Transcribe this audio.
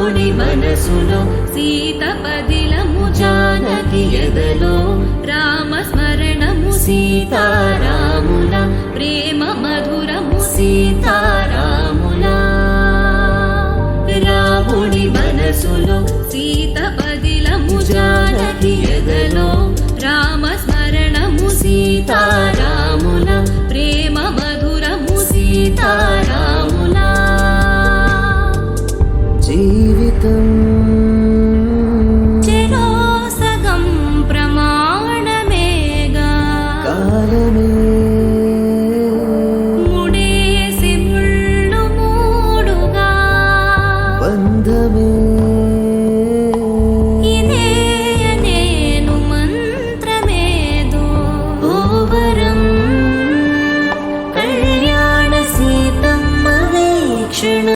రాముని మనసులో సీత పదిలము జానకి ఎదలో రామస్మరణము సీతారాముల ప్రేమ మధురము సీతారాముల రాముని మనసులో సీత పదిలము జానకి ఎదలో రామస్మరణము సీతారాముల ప్రేమ మధురము సీతారాముల జీవితం